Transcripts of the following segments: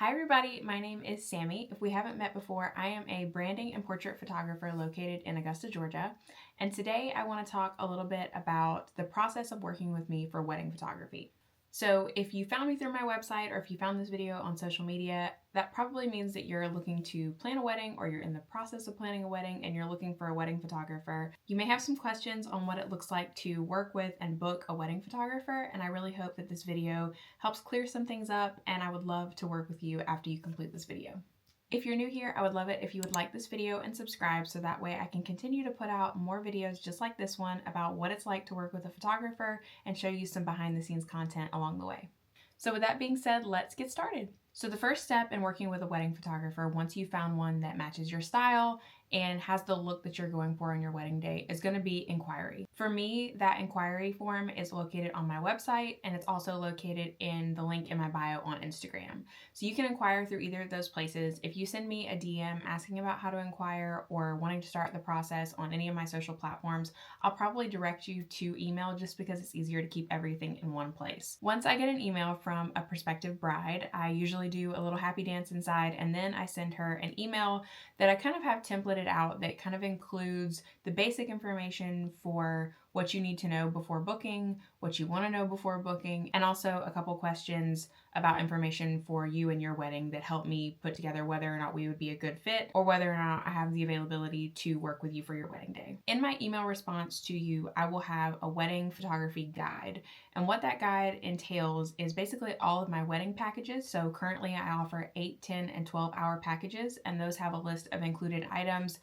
Hi everybody, my name is Sammy. If we haven't met before, I am a branding and portrait photographer located in Augusta, Georgia. And today I want to talk a little bit about the process of working with me for wedding photography. So if you found me through my website or if you found this video on social media, that probably means that you're looking to plan a wedding or you're in the process of planning a wedding and you're looking for a wedding photographer. You may have some questions on what it looks like to work with and book a wedding photographer, and I really hope that this video helps clear some things up, and I would love to work with you after you complete this video. If you're new here, I would love it if you would like this video and subscribe so that way I can continue to put out more videos just like this one about what it's like to work with a photographer and show you some behind the scenes content along the way. So with that being said, let's get started. So the first step in working with a wedding photographer, once you've found one that matches your style and has the look that you're going for on your wedding day, is going to be inquiry. For me, that inquiry form is located on my website, and it's also located in the link in my bio on Instagram. So you can inquire through either of those places. If you send me a DM asking about how to inquire or wanting to start the process on any of my social platforms, I'll probably direct you to email just because it's easier to keep everything in one place. Once I get an email from a prospective bride, I usually do a little happy dance inside, and then I send her an email that I kind of have templated out that kind of includes the basic information for what you need to know before booking, what you want to know before booking, and also a couple questions about information for you and your wedding that help me put together whether or not we would be a good fit or whether or not I have the availability to work with you for your wedding day. In my email response to you, I will have a wedding photography guide. And what that guide entails is basically all of my wedding packages. So currently I offer 8, 10, and 12-hour packages, and those have a list of included items.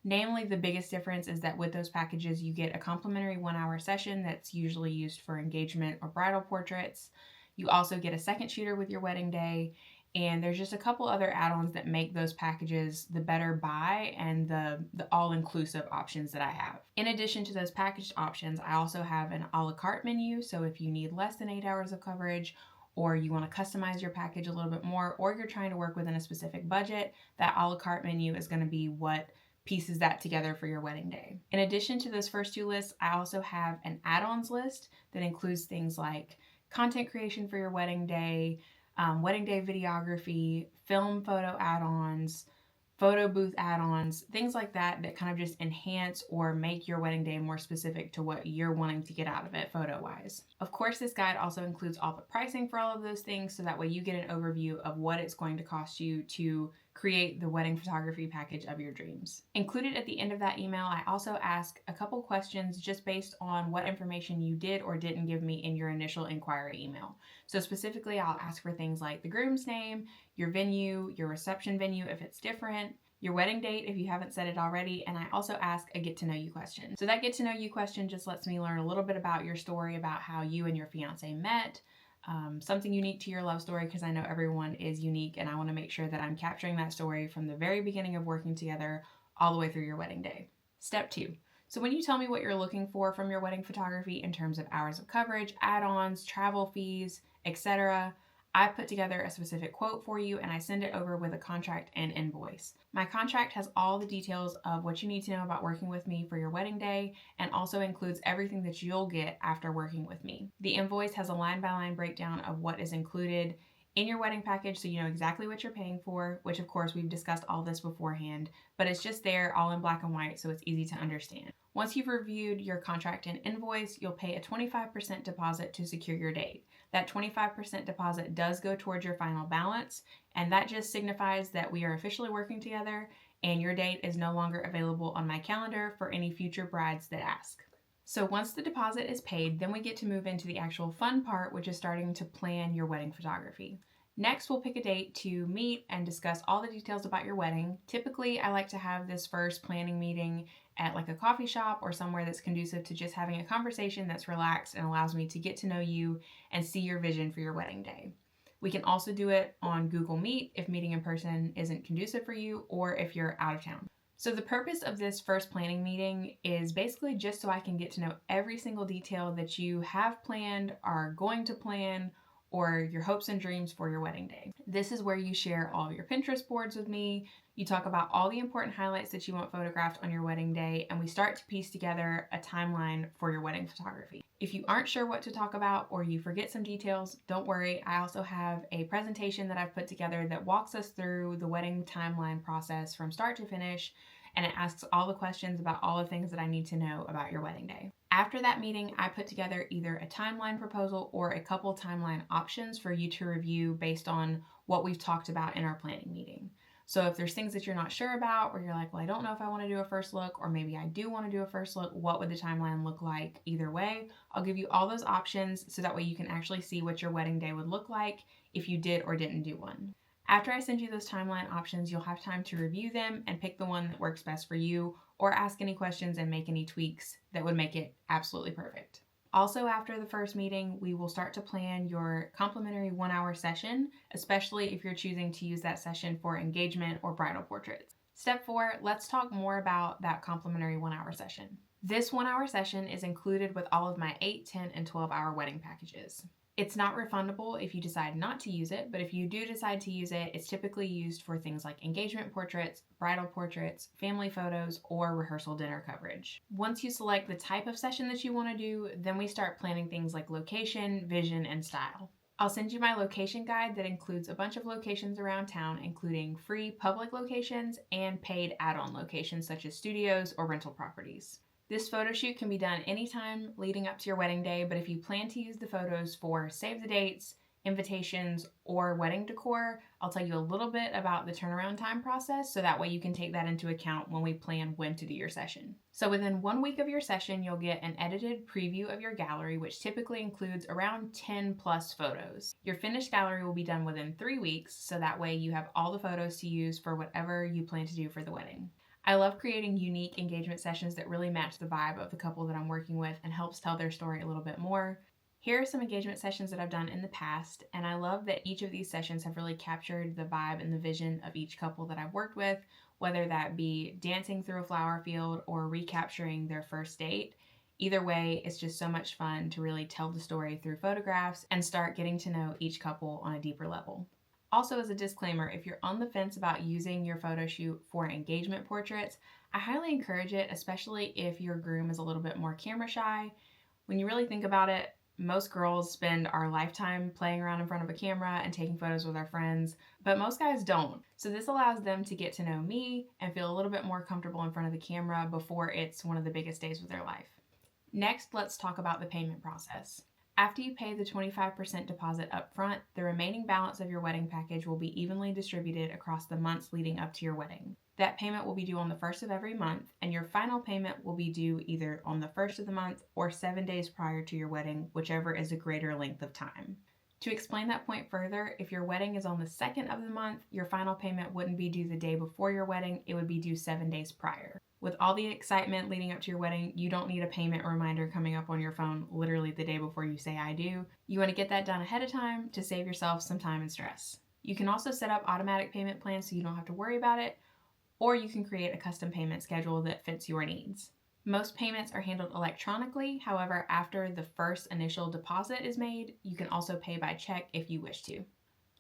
Namely, the biggest difference is that with those packages, you get a complimentary 1-hour session that's usually used for engagement or bridal portraits. You also get a second shooter with your wedding day, and there's just a couple other add-ons that make those packages the better buy and the all-inclusive options that I have. In addition to those packaged options, I also have an a la carte menu, so if you need less than 8 hours of coverage, or you want to customize your package a little bit more, or you're trying to work within a specific budget, that a la carte menu is going to be what pieces that together for your wedding day. In addition to those first two lists, I also have an add-ons list that includes things like content creation for your wedding day videography, film photo add-ons, photo booth add-ons, things like that that kind of just enhance or make your wedding day more specific to what you're wanting to get out of it photo-wise. Of course, this guide also includes all the pricing for all of those things, so that way you get an overview of what it's going to cost you to create the wedding photography package of your dreams. Included at the end of that email, I also ask a couple questions just based on what information you did or didn't give me in your initial inquiry email. So specifically, I'll ask for things like the groom's name, your venue, your reception venue if it's different, your wedding date if you haven't said it already, and I also ask a get to know you question. So that get to know you question just lets me learn a little bit about your story, about how you and your fiance met, something unique to your love story, because I know everyone is unique and I want to make sure that I'm capturing that story from the very beginning of working together all the way through your wedding day. Step 2. So when you tell me what you're looking for from your wedding photography in terms of hours of coverage, add-ons, travel fees, etc., I put together a specific quote for you and I send it over with a contract and invoice. My contract has all the details of what you need to know about working with me for your wedding day and also includes everything that you'll get after working with me. The invoice has a line-by-line breakdown of what is included in your wedding package so you know exactly what you're paying for, which of course we've discussed all this beforehand, but it's just there all in black and white so it's easy to understand. Once you've reviewed your contract and invoice, you'll pay a 25% deposit to secure your date. That 25% deposit does go towards your final balance, and that just signifies that we are officially working together and your date is no longer available on my calendar for any future brides that ask. So once the deposit is paid, then we get to move into the actual fun part, which is starting to plan your wedding photography. Next, we'll pick a date to meet and discuss all the details about your wedding. Typically, I like to have this first planning meeting at like a coffee shop or somewhere that's conducive to just having a conversation that's relaxed and allows me to get to know you and see your vision for your wedding day. We can also do it on Google Meet if meeting in person isn't conducive for you or if you're out of town. So the purpose of this first planning meeting is basically just so I can get to know every single detail that you have planned, are going to plan, or your hopes and dreams for your wedding day. This is where you share all of your Pinterest boards with me. You talk about all the important highlights that you want photographed on your wedding day, and we start to piece together a timeline for your wedding photography. If you aren't sure what to talk about or you forget some details, don't worry. I also have a presentation that I've put together that walks us through the wedding timeline process from start to finish, and it asks all the questions about all the things that I need to know about your wedding day. After that meeting, I put together either a timeline proposal or a couple timeline options for you to review based on what we've talked about in our planning meeting. So if there's things that you're not sure about, or you're like, well, I don't know if I want to do a first look, or maybe I do want to do a first look, what would the timeline look like either way? I'll give you all those options so that way you can actually see what your wedding day would look like if you did or didn't do one. After I send you those timeline options, you'll have time to review them and pick the one that works best for you, or ask any questions and make any tweaks that would make it absolutely perfect. Also, after the first meeting, we will start to plan your complimentary 1-hour session, especially if you're choosing to use that session for engagement or bridal portraits. Step 4, let's talk more about that complimentary 1-hour session. This 1-hour session is included with all of my 8, 10, and 12-hour wedding packages. It's not refundable if you decide not to use it, but if you do decide to use it, it's typically used for things like engagement portraits, bridal portraits, family photos, or rehearsal dinner coverage. Once you select the type of session that you want to do, then we start planning things like location, vision, and style. I'll send you my location guide that includes a bunch of locations around town, including free public locations and paid add-on locations such as studios or rental properties. This photo shoot can be done anytime leading up to your wedding day, but if you plan to use the photos for save the dates, invitations, or wedding decor, I'll tell you a little bit about the turnaround time process so that way you can take that into account when we plan when to do your session. So within 1 week of your session, you'll get an edited preview of your gallery, which typically includes around 10 plus photos. Your finished gallery will be done within 3 weeks, so that way you have all the photos to use for whatever you plan to do for the wedding. I love creating unique engagement sessions that really match the vibe of the couple that I'm working with and helps tell their story a little bit more. Here are some engagement sessions that I've done in the past, and I love that each of these sessions have really captured the vibe and the vision of each couple that I've worked with, whether that be dancing through a flower field or recapturing their first date. Either way, it's just so much fun to really tell the story through photographs and start getting to know each couple on a deeper level. Also, as a disclaimer, if you're on the fence about using your photo shoot for engagement portraits, I highly encourage it, especially if your groom is a little bit more camera shy. When you really think about it, most girls spend our lifetime playing around in front of a camera and taking photos with our friends, but most guys don't. So this allows them to get to know me and feel a little bit more comfortable in front of the camera before it's one of the biggest days of their life. Next, let's talk about the payment process. After you pay the 25% deposit up front, the remaining balance of your wedding package will be evenly distributed across the months leading up to your wedding. That payment will be due on the first of every month, and your final payment will be due either on the first of the month or 7 days prior to your wedding, whichever is a greater length of time. To explain that point further, if your wedding is on the 2nd of the month, your final payment wouldn't be due the day before your wedding, it would be due 7 days prior. With all the excitement leading up to your wedding, you don't need a payment reminder coming up on your phone literally the day before you say I do. You want to get that done ahead of time to save yourself some time and stress. You can also set up automatic payment plans so you don't have to worry about it, or you can create a custom payment schedule that fits your needs. Most payments are handled electronically. However, after the first initial deposit is made, you can also pay by check if you wish to.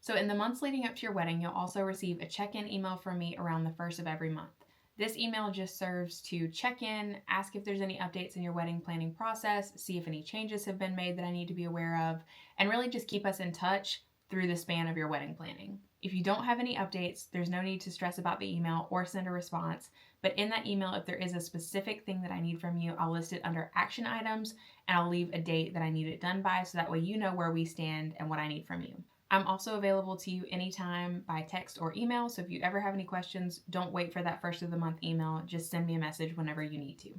So in the months leading up to your wedding, you'll also receive a check-in email from me around the first of every month. This email just serves to check in, ask if there's any updates in your wedding planning process, see if any changes have been made that I need to be aware of, and really just keep us in touch through the span of your wedding planning. If you don't have any updates, there's no need to stress about the email or send a response, but in that email, if there is a specific thing that I need from you, I'll list it under action items, and I'll leave a date that I need it done by, so that way you know where we stand and what I need from you. I'm also available to you anytime by text or email, so if you ever have any questions, don't wait for that first of the month email. Just send me a message whenever you need to.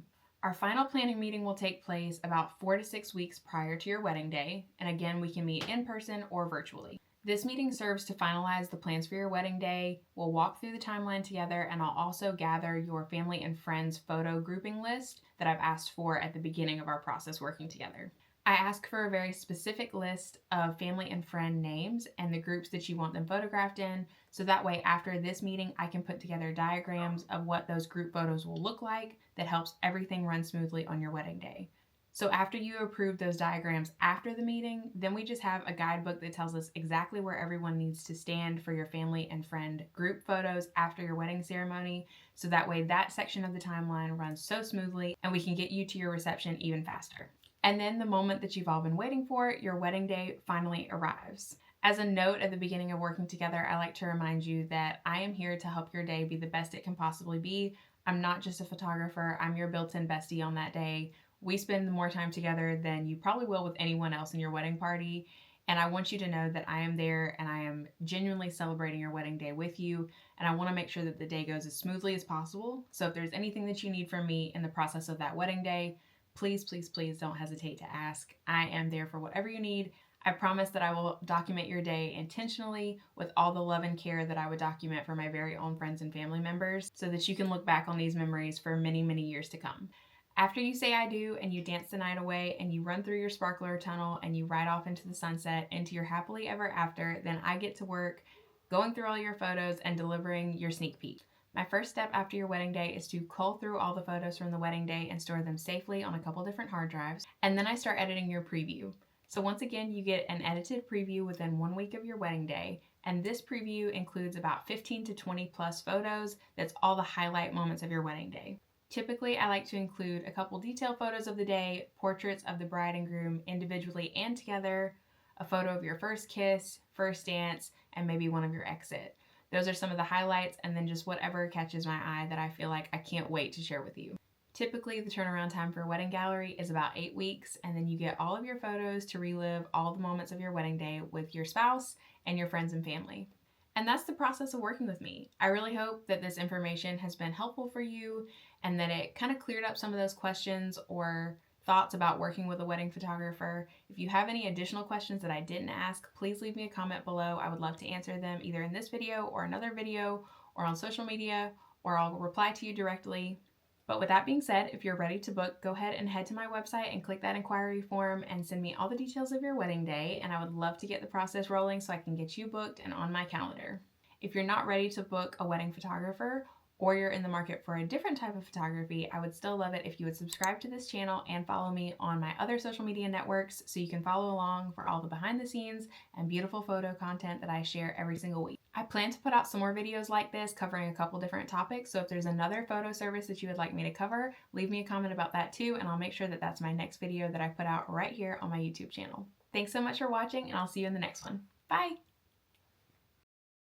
Our final planning meeting will take place about 4 to 6 weeks prior to your wedding day, and again, we can meet in person or virtually. This meeting serves to finalize the plans for your wedding day. We'll walk through the timeline together, and I'll also gather your family and friends photo grouping list that I've asked for at the beginning of our process working together. I ask for a very specific list of family and friend names and the groups that you want them photographed in, so that way after this meeting I can put together diagrams of what those group photos will look like that helps everything run smoothly on your wedding day. So after you approve those diagrams after the meeting, then we just have a guidebook that tells us exactly where everyone needs to stand for your family and friend group photos after your wedding ceremony. So that way that section of the timeline runs so smoothly and we can get you to your reception even faster. And then the moment that you've all been waiting for, your wedding day finally arrives. As a note at the beginning of working together, I like to remind you that I am here to help your day be the best it can possibly be. I'm not just a photographer, I'm your built-in bestie on that day. We spend more time together than you probably will with anyone else in your wedding party. And I want you to know that I am there and I am genuinely celebrating your wedding day with you. And I want to make sure that the day goes as smoothly as possible. So if there's anything that you need from me in the process of that wedding day, please, please, please don't hesitate to ask. I am there for whatever you need. I promise that I will document your day intentionally with all the love and care that I would document for my very own friends and family members so that you can look back on these memories for many, many years to come. After you say I do and you dance the night away and you run through your sparkler tunnel and you ride off into the sunset, into your happily ever after, then I get to work going through all your photos and delivering your sneak peek. My first step after your wedding day is to cull through all the photos from the wedding day and store them safely on a couple different hard drives, and then I start editing your preview. So once again, you get an edited preview within 1 week of your wedding day, and this preview includes about 15 to 20 plus photos. That's all the highlight moments of your wedding day. Typically, I like to include a couple detailed photos of the day, portraits of the bride and groom individually and together, a photo of your first kiss, first dance, and maybe one of your exit. Those are some of the highlights, and then just whatever catches my eye that I feel like I can't wait to share with you. Typically, the turnaround time for a wedding gallery is about 8 weeks, and then you get all of your photos to relive all the moments of your wedding day with your spouse and your friends and family. And that's the process of working with me. I really hope that this information has been helpful for you and that it kind of cleared up some of those questions or thoughts about working with a wedding photographer. If you have any additional questions that I didn't ask, please leave me a comment below. I would love to answer them either in this video or another video or on social media, or I'll reply to you directly. But with that being said, if you're ready to book, go ahead and head to my website and click that inquiry form and send me all the details of your wedding day, and I would love to get the process rolling so I can get you booked and on my calendar. If you're not ready to book a wedding photographer, or you're in the market for a different type of photography, I would still love it if you would subscribe to this channel and follow me on my other social media networks so you can follow along for all the behind the scenes and beautiful photo content that I share every single week. I plan to put out some more videos like this covering a couple different topics, so if there's another photo service that you would like me to cover, leave me a comment about that too, and I'll make sure that that's my next video that I put out right here on my YouTube channel. Thanks so much for watching, and I'll see you in the next one. Bye!